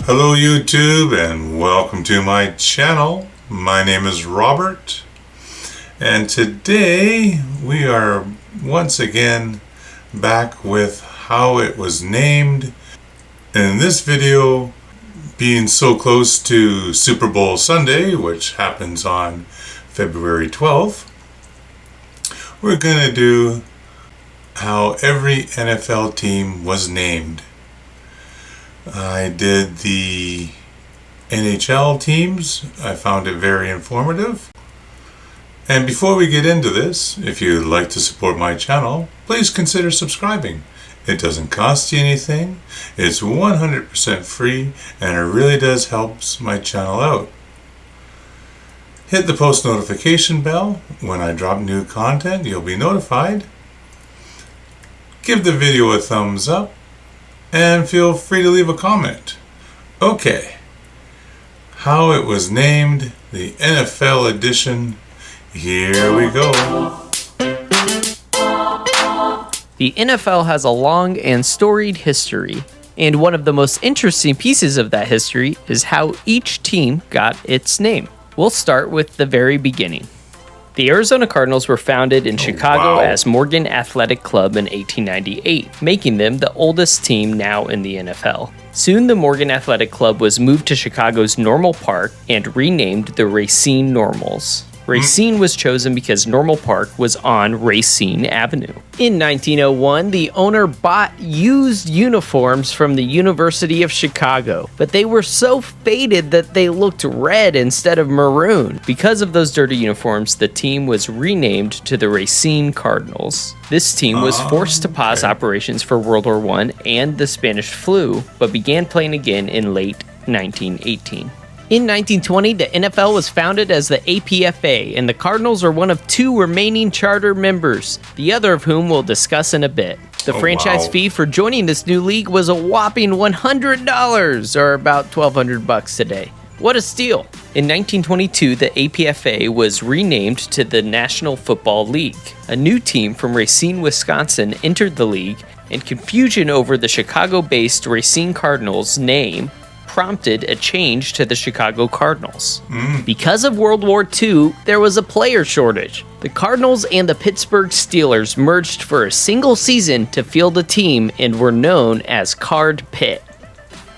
Hello YouTube and welcome to my channel. My name is Robert and today we are once again back with how it was named. In this video, being so close to Super Bowl Sunday, which happens on February 12th, we're going to do how every NFL team was named. I did the NHL teams. I found it very informative. And before we get into this, if you'd like to support my channel, please consider subscribing. It doesn't cost you anything. It's 100% free and it really does help my channel out. Hit the post notification bell. When I drop new content, you'll be notified. Give the video a thumbs up. And feel free to leave a comment. Okay, how it was named, the NFL edition. Here we go. The NFL has a long and storied history, and one of the most interesting pieces of that history is how each team got its name. We'll start with the very beginning. The Arizona Cardinals were founded in Chicago as Morgan Athletic Club in 1898, making them the oldest team now in the NFL. Soon the Morgan Athletic Club was moved to Chicago's Normal Park and renamed the Racine Normals. Racine was chosen because Normal Park was on Racine Avenue. In 1901, the owner bought used uniforms from the University of Chicago, but they were so faded that they looked red instead of maroon. Because of those dirty uniforms, the team was renamed to the Racine Cardinals. This team was forced to pause operations for World War I and the Spanish flu, but began playing again in late 1918. In 1920, the NFL was founded as the APFA, and the Cardinals are one of two remaining charter members, the other of whom we'll discuss in a bit. The franchise fee for joining this new league was a whopping $100, or about $1,200 today. What a steal! In 1922, the APFA was renamed to the National Football League. A new team from Racine, Wisconsin entered the league, and confusion over the Chicago-based Racine Cardinals name prompted a change to the Chicago Cardinals. Because of World War II, there was a player shortage. The Cardinals and the Pittsburgh Steelers merged for a single season to field a team and were known as Card Pitt.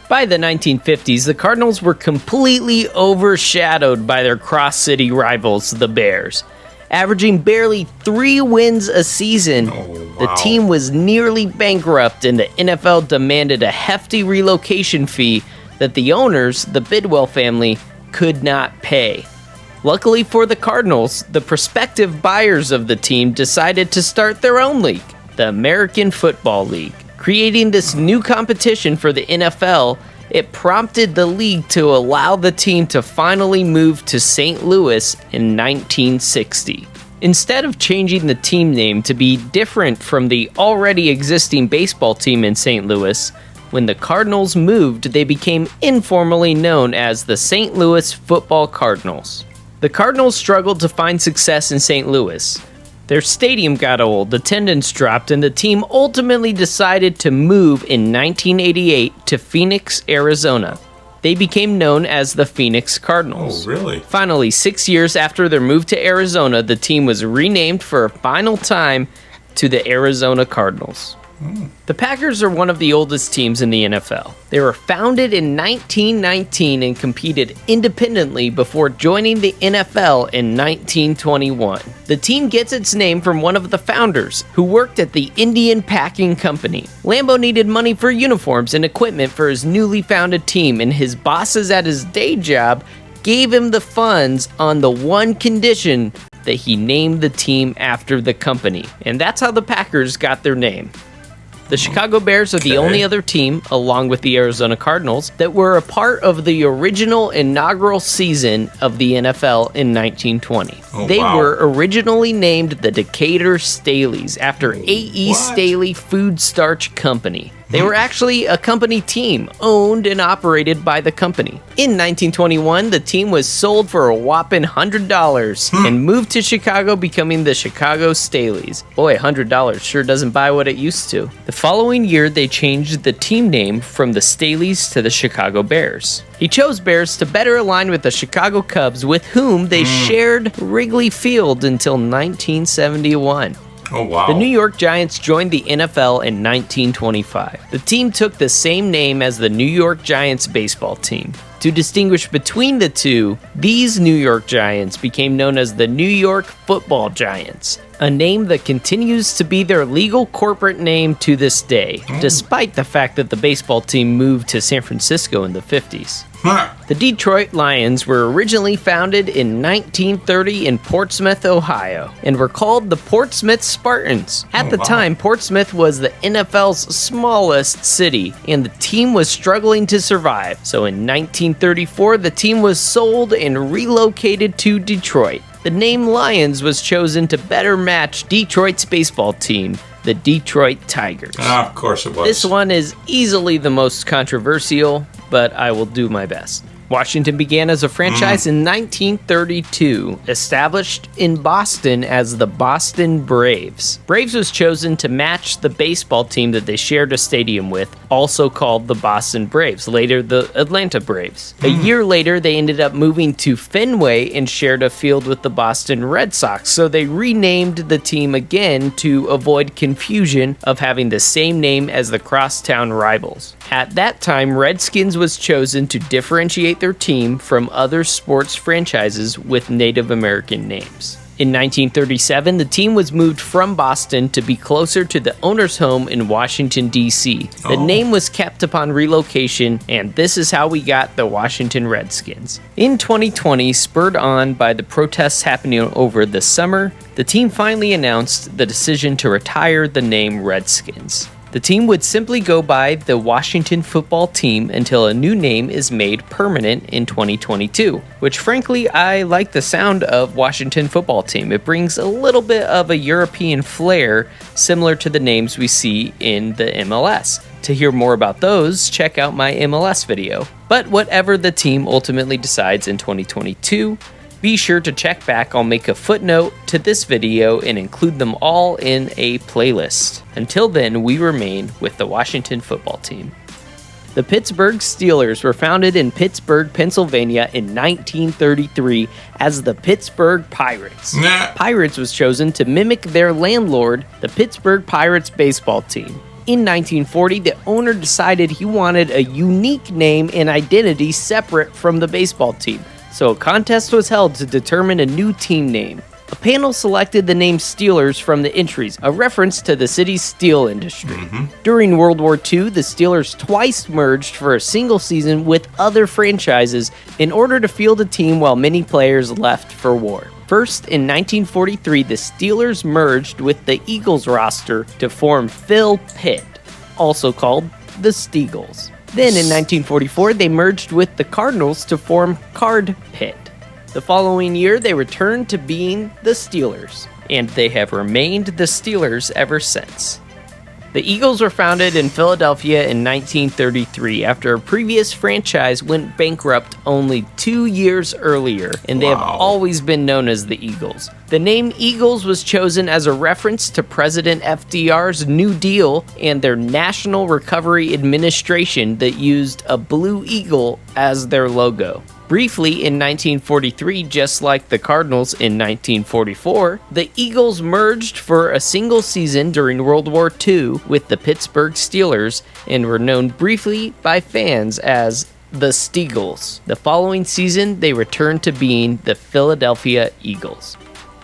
By the 1950s, the Cardinals were completely overshadowed by their cross-city rivals, the Bears. Averaging barely 3 wins a season, the team was nearly bankrupt and the NFL demanded a hefty relocation fee that the owners, the Bidwell family, could not pay. Luckily for the Cardinals, the prospective buyers of the team decided to start their own league, the American Football League. Creating this new competition for the NFL, it prompted the league to allow the team to finally move to St. Louis in 1960. Instead of changing the team name to be different from the already existing baseball team in St. Louis, when the Cardinals moved, they became informally known as the St. Louis Football Cardinals. The Cardinals struggled to find success in St. Louis. Their stadium got old, attendance dropped, and the team ultimately decided to move in 1988 to Phoenix, Arizona. They became known as the Phoenix Cardinals. Oh, really? Finally, 6 years after their move to Arizona, the team was renamed for a final time to the Arizona Cardinals. The Packers are one of the oldest teams in the NFL. They were founded in 1919 and competed independently before joining the NFL in 1921. The team gets its name from one of the founders, who worked at the Indian Packing Company. Lambeau needed money for uniforms and equipment for his newly founded team, and his bosses at his day job gave him the funds on the one condition that he named the team after the company. And that's how the Packers got their name. The Chicago Bears are the only other team, along with the Arizona Cardinals, that were a part of the original inaugural season of the NFL in 1920. Oh, They wow. were originally named the Decatur Staleys after A.E. What? Staley Food Starch Company. They were actually a company team, owned and operated by the company. In 1921, the team was sold for a whopping $100 and moved to Chicago, becoming the Chicago Staleys. Boy, $100 sure doesn't buy what it used to. The following year, they changed the team name from the Staleys to the Chicago Bears. He chose Bears to better align with the Chicago Cubs, with whom they shared Wrigley Field until 1971. Oh, wow. The New York Giants joined the NFL in 1925. The team took the same name as the New York Giants baseball team. To distinguish between the two, these New York Giants became known as the New York Football Giants, a name that continues to be their legal corporate name to this day, despite the fact that the baseball team moved to San Francisco in the 50s. Huh. The Detroit Lions were originally founded in 1930 in Portsmouth, Ohio, and were called the Portsmouth Spartans. At the time, Portsmouth was the NFL's smallest city, and the team was struggling to survive. So in 1934, the team was sold and relocated to Detroit. The name Lions was chosen to better match Detroit's baseball team, the Detroit Tigers. Of course it was. This one is easily the most controversial, but I will do my best. Washington began as a franchise in 1932, established in Boston as the Boston Braves. Braves was chosen to match the baseball team that they shared a stadium with, also called the Boston Braves, later the Atlanta Braves. A year later, they ended up moving to Fenway and shared a field with the Boston Red Sox, so they renamed the team again to avoid confusion of having the same name as the crosstown rivals. At that time, Redskins was chosen to differentiate their team from other sports franchises with Native American names. In 1937, the team was moved from Boston to be closer to the owner's home in Washington, D.C. The name was kept upon relocation, and this is how we got the Washington Redskins. In 2020, spurred on by the protests happening over the summer, the team finally announced the decision to retire the name Redskins. The team would simply go by the Washington Football Team until a new name is made permanent in 2022, which frankly I like the sound of Washington Football Team. It brings a little bit of a European flair similar to the names we see in the MLS. To hear more about those, check out my MLS video. But whatever the team ultimately decides in 2022, be sure to check back. I'll make a footnote to this video and include them all in a playlist. Until then, we remain with the Washington Football Team. The Pittsburgh Steelers were founded in Pittsburgh, Pennsylvania in 1933 as the Pittsburgh Pirates. Pirates was chosen to mimic their landlord, the Pittsburgh Pirates baseball team. In 1940, the owner decided he wanted a unique name and identity separate from the baseball team. So a contest was held to determine a new team name. A panel selected the name Steelers from the entries, a reference to the city's steel industry. During World War II, the Steelers twice merged for a single season with other franchises in order to field a team while many players left for war. First, in 1943, the Steelers merged with the Eagles roster to form Phil Pitt, also called the Steagles. Then in 1944, they merged with the Cardinals to form Card Pit. The following year, they returned to being the Steelers, and they have remained the Steelers ever since. The Eagles were founded in Philadelphia in 1933 after a previous franchise went bankrupt only 2 years earlier, and they have always been known as the Eagles. The name Eagles was chosen as a reference to President FDR's New Deal and their National Recovery Administration that used a blue eagle as their logo. Briefly, in 1943, just like the Cardinals in 1944, the Eagles merged for a single season during World War II with the Pittsburgh Steelers and were known briefly by fans as the Steagles. The following season, they returned to being the Philadelphia Eagles.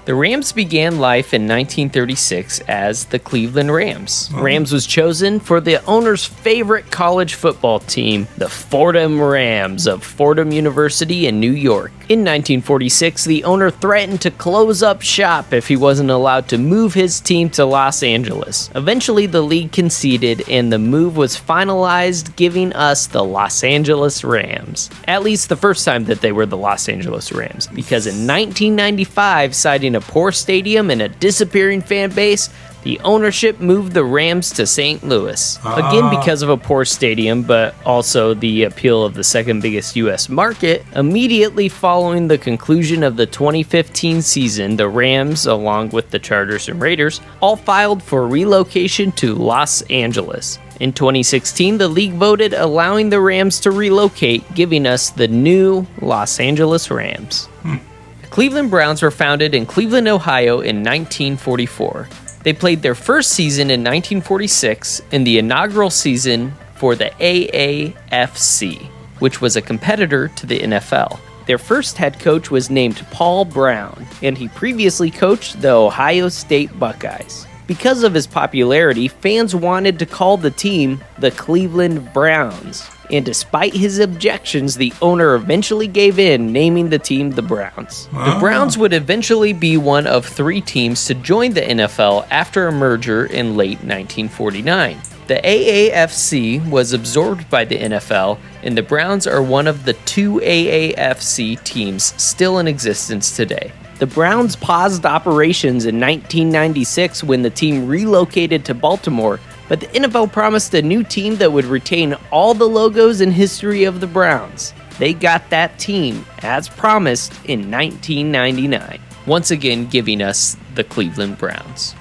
The Rams began life in 1936 as the Cleveland Rams. Rams was chosen for the owner's favorite college football team, the Fordham Rams of Fordham University in New York. In 1946, the owner threatened to close up shop if he wasn't allowed to move his team to Los Angeles. Eventually, the league conceded and the move was finalized, giving us the Los Angeles Rams. At least the first time that they were the Los Angeles Rams, because in 1995, citing a poor stadium and a disappearing fan base, the ownership moved the Rams to St. Louis. Again, because of a poor stadium, but also the appeal of the second biggest U.S. market. Immediately following the conclusion of the 2015 season, the Rams, along with the Chargers and Raiders, all filed for relocation to Los Angeles. In 2016, the league voted allowing the Rams to relocate, giving us the new Los Angeles Rams. The Cleveland Browns were founded in Cleveland, Ohio in 1944. They played their first season in 1946 in the inaugural season for the AAFC, which was a competitor to the NFL. Their first head coach was named Paul Brown, and he previously coached the Ohio State Buckeyes. Because of his popularity, fans wanted to call the team the Cleveland Browns, and despite his objections, the owner eventually gave in, naming the team the Browns. The Browns would eventually be one of 3 teams to join the NFL after a merger in late 1949. The AAFC was absorbed by the NFL, and the Browns are one of the 2 AAFC teams still in existence today. The Browns paused operations in 1996 when the team relocated to Baltimore, but the NFL promised a new team that would retain all the logos and history of the Browns. They got that team, as promised, in 1999, once again giving us the Cleveland Browns.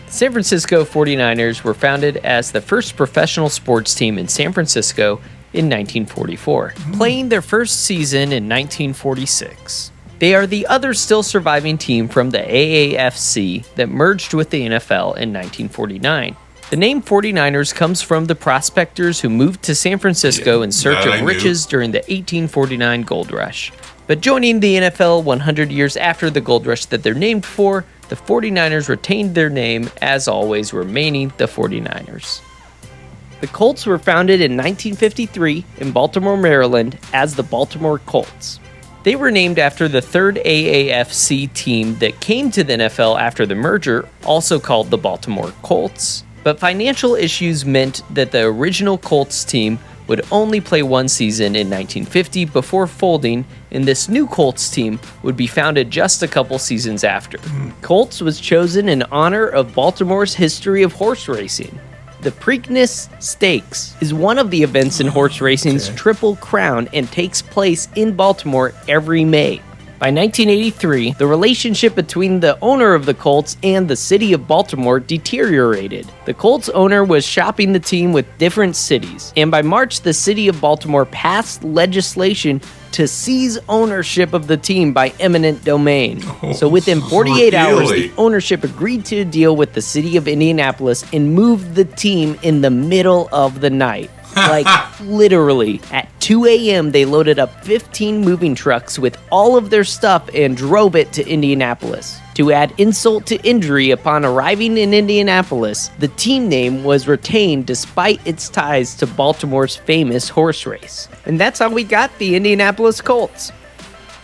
The San Francisco 49ers were founded as the first professional sports team in San Francisco in 1944, playing their first season in 1946. They are the other still surviving team from the AAFC that merged with the NFL in 1949. The name 49ers comes from the prospectors who moved to San Francisco in search of riches during the 1849 gold rush. But joining the NFL 100 years after the gold rush that they're named for, the 49ers retained their name, as always remaining the 49ers. The Colts were founded in 1953 in Baltimore, Maryland as the Baltimore Colts. They were named after the third AAFC team that came to the NFL after the merger, also called the Baltimore Colts. But financial issues meant that the original Colts team would only play one season in 1950 before folding, and this new Colts team would be founded just a couple seasons after. Colts was chosen in honor of Baltimore's history of horse racing. The Preakness Stakes is one of the events in horse racing's Triple Crown and takes place in Baltimore every May. By 1983, the relationship between the owner of the Colts and the city of Baltimore deteriorated. The Colts owner was shopping the team with different cities, and by March, the city of Baltimore passed legislation to seize ownership of the team by eminent domain. So within 48 hours, the ownership agreed to a deal with the city of Indianapolis and moved the team in the middle of the night. Like, literally, at 2 a.m., they loaded up 15 moving trucks with all of their stuff and drove it to Indianapolis. To add insult to injury, upon arriving in Indianapolis, the team name was retained despite its ties to Baltimore's famous horse race. And that's how we got the Indianapolis Colts.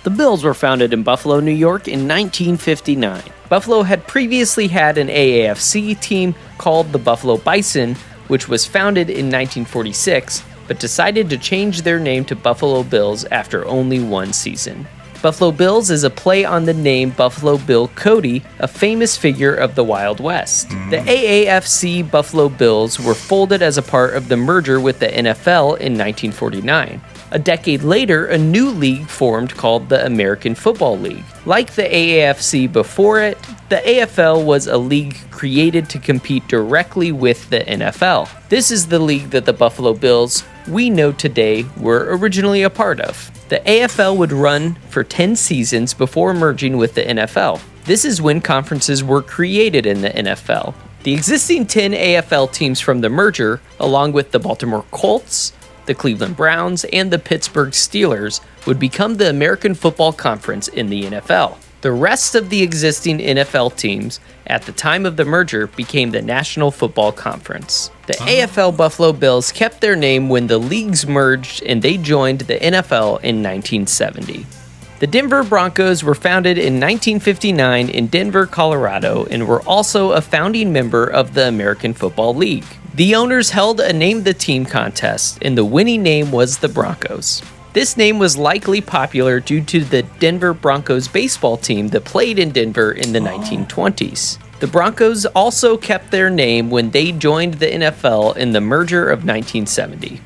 The Bills were founded in Buffalo, New York in 1959. Buffalo had previously had an AAFC team called the Buffalo Bison, which was founded in 1946, but decided to change their name to Buffalo Bills after only one season. Buffalo Bills is a play on the name Buffalo Bill Cody, a famous figure of the Wild West. The AAFC Buffalo Bills were folded as a part of the merger with the NFL in 1949. A decade later, a new league formed called the American Football League. Like the AAFC before it, the AFL was a league created to compete directly with the NFL. This is the league that the Buffalo Bills we know today were originally a part of. The AFL would run for 10 seasons before merging with the NFL. This is when conferences were created in the NFL. The existing 10 AFL teams from the merger, along with the Baltimore Colts, the Cleveland Browns, and the Pittsburgh Steelers, would become the American Football Conference in the NFL. The rest of the existing NFL teams at the time of the merger became the National Football Conference. The AFL Buffalo Bills kept their name when the leagues merged and they joined the NFL in 1970. The Denver Broncos were founded in 1959 in Denver, Colorado, and were also a founding member of the American Football League. The owners held a Name the Team contest, and the winning name was the Broncos. This name was likely popular due to the Denver Broncos baseball team that played in Denver in the 1920s. The Broncos also kept their name when they joined the NFL in the merger of 1970.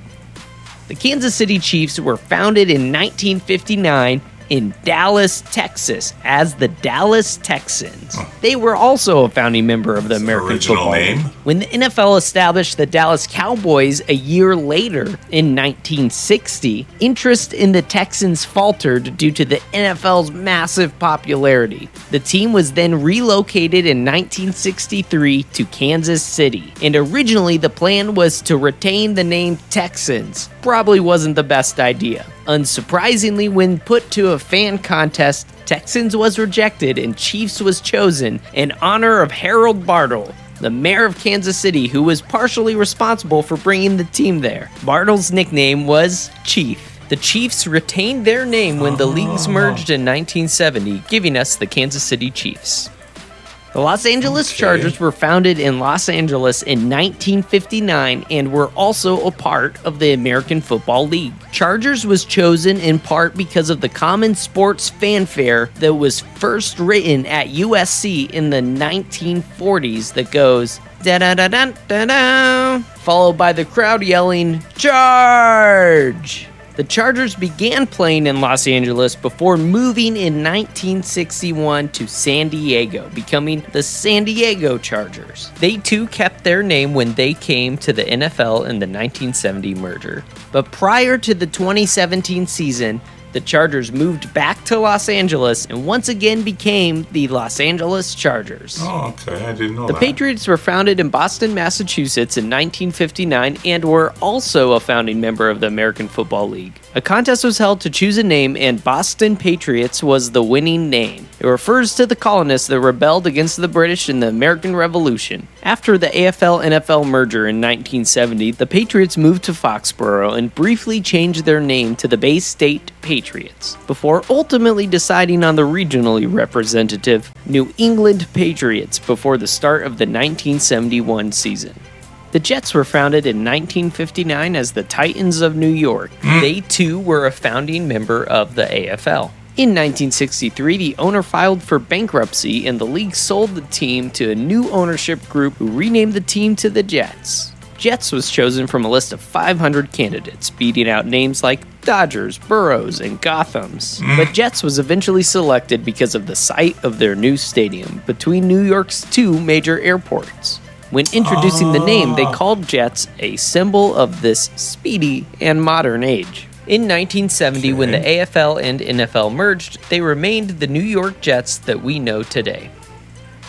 The Kansas City Chiefs were founded in 1959 in Dallas, Texas, as the Dallas Texans. They were also a founding member of the American Football League. When the NFL established the Dallas Cowboys a year later, in 1960, interest in the Texans faltered due to the NFL's massive popularity. The team was then relocated in 1963 to Kansas City, and originally the plan was to retain the name Texans. Probably wasn't the best idea. Unsurprisingly, when put to a fan contest, Texans was rejected and Chiefs was chosen in honor of Harold Bartle, the mayor of Kansas City, who was partially responsible for bringing the team there. Bartle's nickname was Chief. The Chiefs retained their name when the leagues merged in 1970, giving us the Kansas City Chiefs. The Los Angeles Chargers were founded in Los Angeles in 1959 and were also a part of the American Football League. Chargers was chosen in part because of the common sports fanfare that was first written at USC in the 1940s that goes da-da-da-da-da-da, followed by the crowd yelling, "Charge!" The Chargers began playing in Los Angeles before moving in 1961 to San Diego, becoming the San Diego Chargers. They too kept their name when they came to the NFL in the 1970 merger. But prior to the 2017 season, the Chargers moved back to Los Angeles and once again became the Los Angeles Chargers. Oh, okay. I didn't know that. The Patriots were founded in Boston, Massachusetts in 1959 and were also a founding member of the American Football League. A contest was held to choose a name, and Boston Patriots was the winning name. It refers to the colonists that rebelled against the British in the American Revolution. After the AFL-NFL merger in 1970, the Patriots moved to Foxborough and briefly changed their name to the Bay State Patriots, before ultimately deciding on the regionally representative New England Patriots before the start of the 1971 season. The Jets were founded in 1959 as the Titans of New York. They too were a founding member of the AFL. In 1963, the owner filed for bankruptcy and the league sold the team to a new ownership group who renamed the team to the Jets. Jets was chosen from a list of 500 candidates, beating out names like Dodgers, Burrows, and Gothams. But Jets was eventually selected because of the site of their new stadium between New York's two major airports. When introducing the name, they called Jets a symbol of this speedy and modern age. In 1970, when the AFL and NFL merged, they remained the New York Jets that we know today.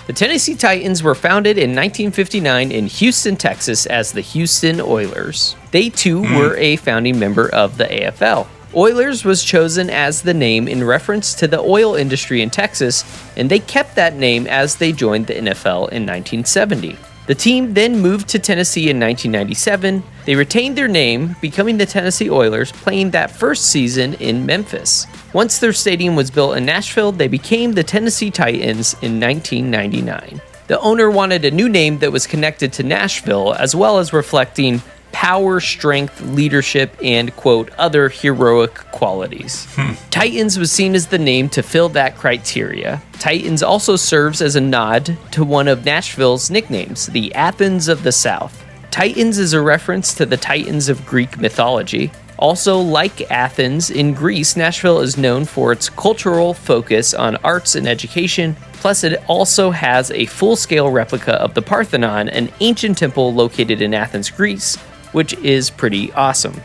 The Tennessee Titans were founded in 1959 in Houston, Texas as the Houston Oilers. They too were a founding member of the AFL. Oilers was chosen as the name in reference to the oil industry in Texas, and they kept that name as they joined the NFL in 1970. The team then moved to Tennessee in 1997. They retained their name, becoming the Tennessee Oilers, playing that first season in Memphis. Once their stadium was built in Nashville, they became the Tennessee Titans in 1999. The owner wanted a new name that was connected to Nashville, as well as reflecting power, strength, leadership, and, quote, other heroic qualities. Titans was seen as the name to fill that criteria. Titans also serves as a nod to one of Nashville's nicknames, the Athens of the South. Titans is a reference to the Titans of Greek mythology. Also, like Athens in Greece, Nashville is known for its cultural focus on arts and education. Plus, it also has a full-scale replica of the Parthenon, an ancient temple located in Athens, Greece, which is pretty awesome.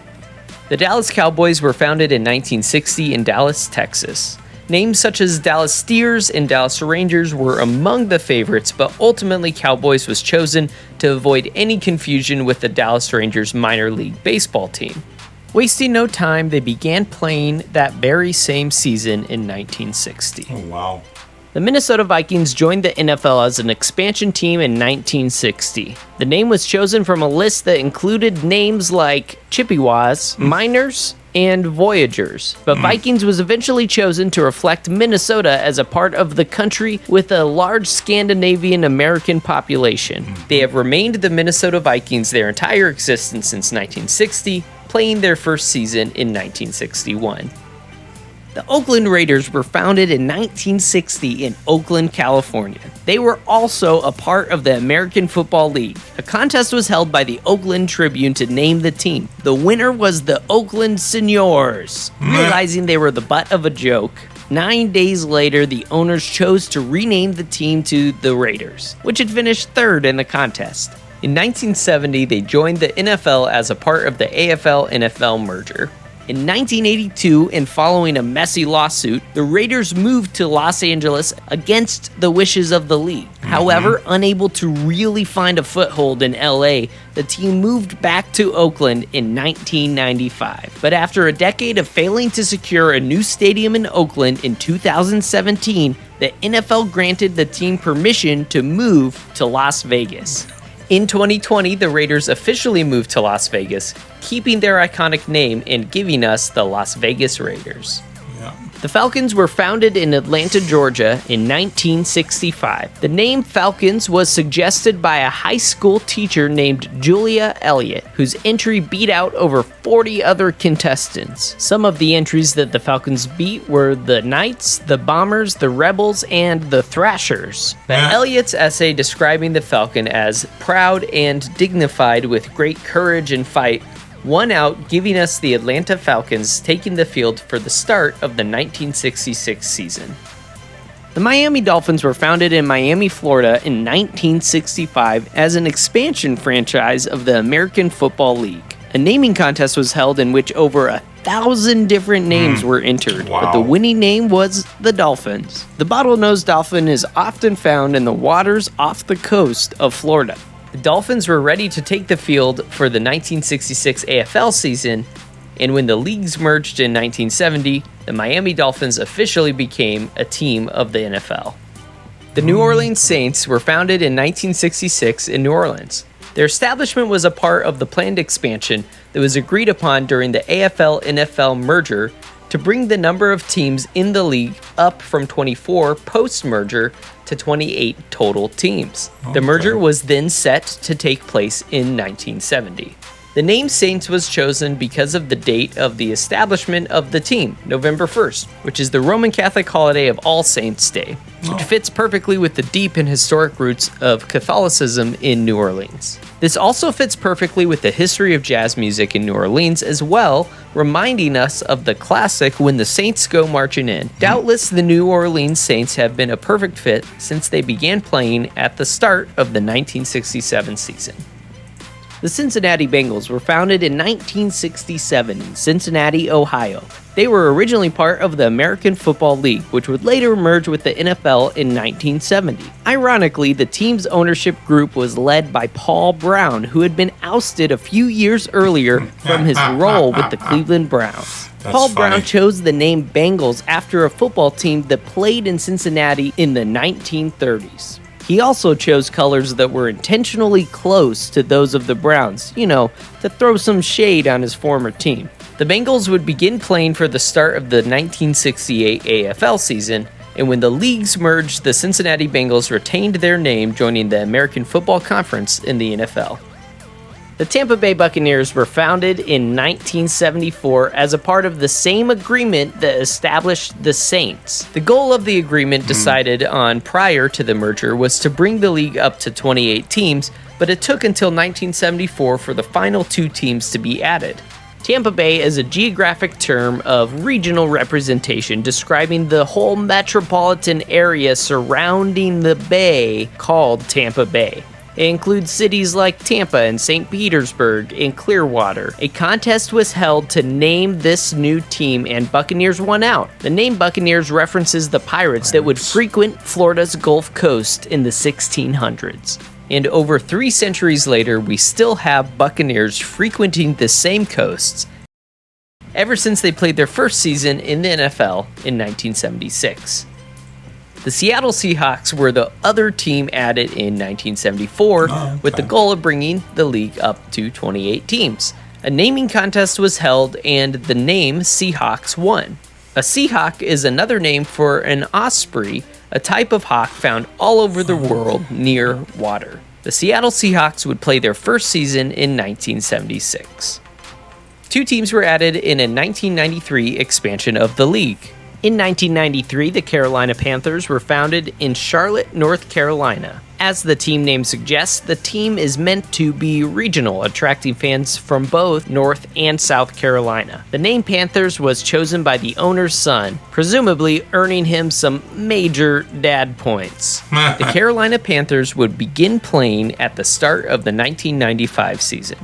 The Dallas Cowboys were founded in 1960 in Dallas, Texas. Names such as Dallas Steers and Dallas Rangers were among the favorites, but ultimately Cowboys was chosen to avoid any confusion with the Dallas Rangers minor league baseball team. Wasting no time, they began playing that very same season in 1960. Oh, wow. The Minnesota Vikings joined the NFL as an expansion team in 1960. The name was chosen from a list that included names like Chippewas, Miners, and Voyagers, but Vikings was eventually chosen to reflect Minnesota as a part of the country with a large Scandinavian American population. They have remained the Minnesota Vikings their entire existence since 1960, playing their first season in 1961. The Oakland Raiders were founded in 1960 in Oakland, California. They were also a part of the American Football League. A contest was held by the Oakland Tribune to name the team. The winner was the Oakland Seniors. Realizing they were the butt of a joke, 9 days later, the owners chose to rename the team to the Raiders, which had finished third in the contest. In 1970, they joined the NFL as a part of the AFL-NFL merger. In 1982, and following a messy lawsuit, the Raiders moved to Los Angeles against the wishes of the league. However, unable to really find a foothold in LA, the team moved back to Oakland in 1995. But after a decade of failing to secure a new stadium in Oakland in 2017, the NFL granted the team permission to move to Las Vegas. In 2020, the Raiders officially moved to Las Vegas, keeping their iconic name and giving us the Las Vegas Raiders. The Falcons were founded in Atlanta, Georgia in 1965. The name Falcons was suggested by a high school teacher named Julia Elliott, whose entry beat out over 40 other contestants. Some of the entries that the Falcons beat were the Knights, the Bombers, the Rebels, and the Thrashers. But Elliott's essay describing the Falcon as proud and dignified with great courage and fight won out, giving us the Atlanta Falcons taking the field for the start of the 1966 season. The Miami Dolphins were founded in Miami, Florida in 1965 as an expansion franchise of the American Football League. A naming contest was held in which over 1,000 different names were entered, but the winning name was the Dolphins. The bottlenose dolphin is often found in the waters off the coast of Florida. The Dolphins were ready to take the field for the 1966 AFL season, and when the leagues merged in 1970, the Miami Dolphins officially became a team of the NFL. The New Orleans Saints were founded in 1966 in New Orleans. Their establishment was a part of the planned expansion that was agreed upon during the AFL-NFL merger to bring the number of teams in the league up from 24 post-merger to 28 total teams. The merger was then set to take place in 1970. The name Saints was chosen because of the date of the establishment of the team, November 1st, which is the Roman Catholic holiday of All Saints' Day, which fits perfectly with the deep and historic roots of Catholicism in New Orleans. This also fits perfectly with the history of jazz music in New Orleans as well, reminding us of the classic When the Saints Go Marching In. Doubtless, the New Orleans Saints have been a perfect fit since they began playing at the start of the 1967 season. The Cincinnati Bengals were founded in 1967 in Cincinnati, Ohio. They were originally part of the American Football League, which would later merge with the NFL in 1970. Ironically, the team's ownership group was led by Paul Brown, who had been ousted a few years earlier from his role with the Cleveland Browns. Paul Brown chose the name Bengals after a football team that played in Cincinnati in the 1930s. He also chose colors that were intentionally close to those of the Browns, to throw some shade on his former team. The Bengals would begin playing for the start of the 1968 AFL season, and when the leagues merged, the Cincinnati Bengals retained their name, joining the American Football Conference in the NFL. The Tampa Bay Buccaneers were founded in 1974 as a part of the same agreement that established the Saints. The goal of the agreement decided on prior to the merger was to bring the league up to 28 teams, but it took until 1974 for the final 2 teams to be added. Tampa Bay is a geographic term of regional representation describing the whole metropolitan area surrounding the bay called Tampa Bay. It includes cities like Tampa and St. Petersburg and Clearwater. A contest was held to name this new team, and Buccaneers won out. The name Buccaneers references the pirates that would frequent Florida's Gulf Coast in the 1600s. And over 3 centuries later, we still have Buccaneers frequenting the same coasts ever since they played their first season in the NFL in 1976. The Seattle Seahawks were the other team added in 1974 with the goal of bringing the league up to 28 teams. A naming contest was held and the name Seahawks won. A Seahawk is another name for an osprey, a type of hawk found all over the world near water. The Seattle Seahawks would play their first season in 1976. 2 teams were added in a 1993 expansion of the league. In 1993, the Carolina Panthers were founded in Charlotte, North Carolina. As the team name suggests, the team is meant to be regional, attracting fans from both North and South Carolina. The name Panthers was chosen by the owner's son, presumably earning him some major dad points. The Carolina Panthers would begin playing at the start of the 1995 season.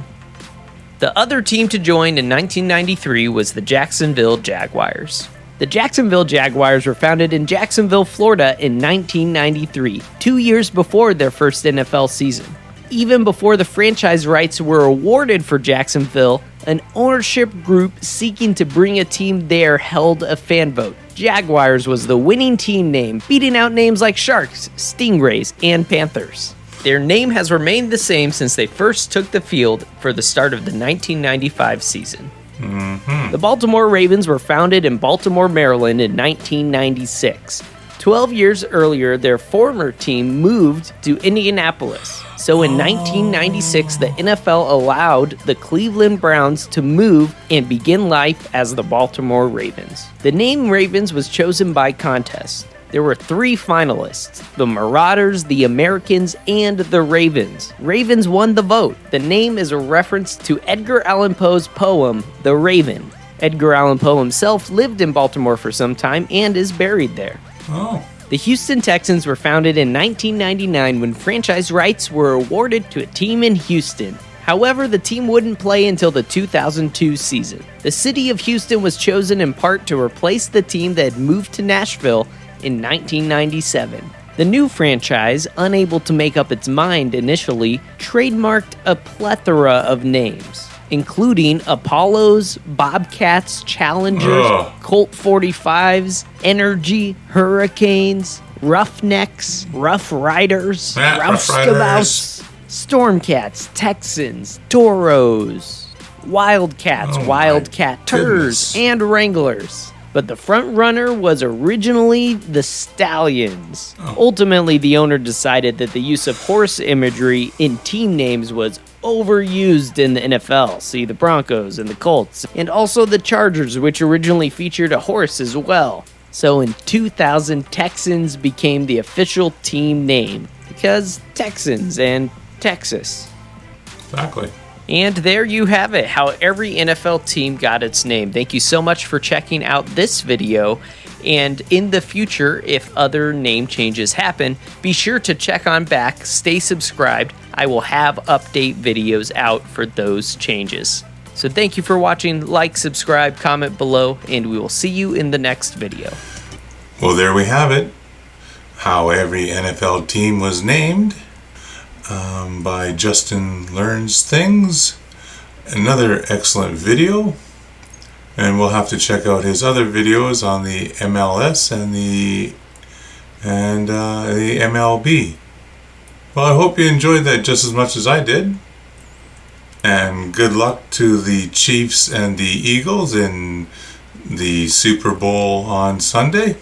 The other team to join in 1993 was the Jacksonville Jaguars. The Jacksonville Jaguars were founded in Jacksonville, Florida in 1993, 2 years before their first NFL season. Even before the franchise rights were awarded for Jacksonville, an ownership group seeking to bring a team there held a fan vote. Jaguars was the winning team name, beating out names like Sharks, Stingrays, and Panthers. Their name has remained the same since they first took the field for the start of the 1995 season. The Baltimore Ravens were founded in Baltimore, Maryland in 1996. 12 years earlier, their former team moved to Indianapolis. So in 1996, the NFL allowed the Cleveland Browns to move and begin life as the Baltimore Ravens. The name Ravens was chosen by contest. There were 3 finalists, the Marauders, the Americans, and the Ravens. Ravens won the vote. The name is a reference to Edgar Allan Poe's poem, The Raven. Edgar Allan Poe himself lived in Baltimore for some time and is buried there. The Houston Texans were founded in 1999 when franchise rights were awarded to a team in Houston. However, the team wouldn't play until the 2002 season. The city of Houston was chosen in part to replace the team that had moved to Nashville in 1997. The new franchise, unable to make up its mind initially, trademarked a plethora of names, including Apollos, Bobcats, Challengers, Colt 45s, Energy, Hurricanes, Roughnecks, Rough Riders, Roughskabouts, Stormcats, Texans, Toros, Wildcats, Wildcatters, and Wranglers. But the front runner was originally the Stallions. Ultimately, the owner decided that the use of horse imagery in team names was overused in the NFL. See the Broncos and the Colts, and also the Chargers, which originally featured a horse as well. So in 2000, Texans became the official team name because Texans and Texas. Exactly. And there you have it, how every NFL team got its name. Thank you so much for checking out this video. And in the future, if other name changes happen, be sure to check on back, stay subscribed. I will have update videos out for those changes. So thank you for watching. Like, subscribe, comment below, and we will see you in the next video. Well, there we have it. How every NFL team was named. By Justin Learns Things. Another excellent video, and we'll have to check out his other videos on the MLS and the MLB. Well, I hope you enjoyed that just as much as I did, and good luck to the Chiefs and the Eagles in the Super Bowl on Sunday,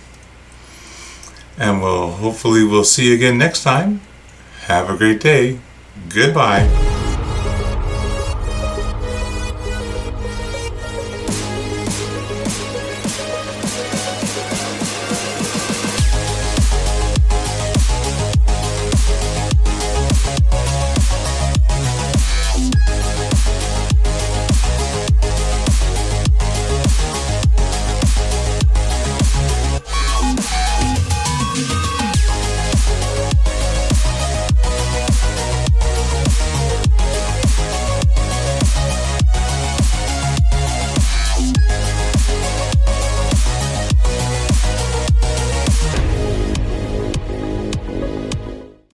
and hopefully we'll see you again next time. Have a great day. Goodbye.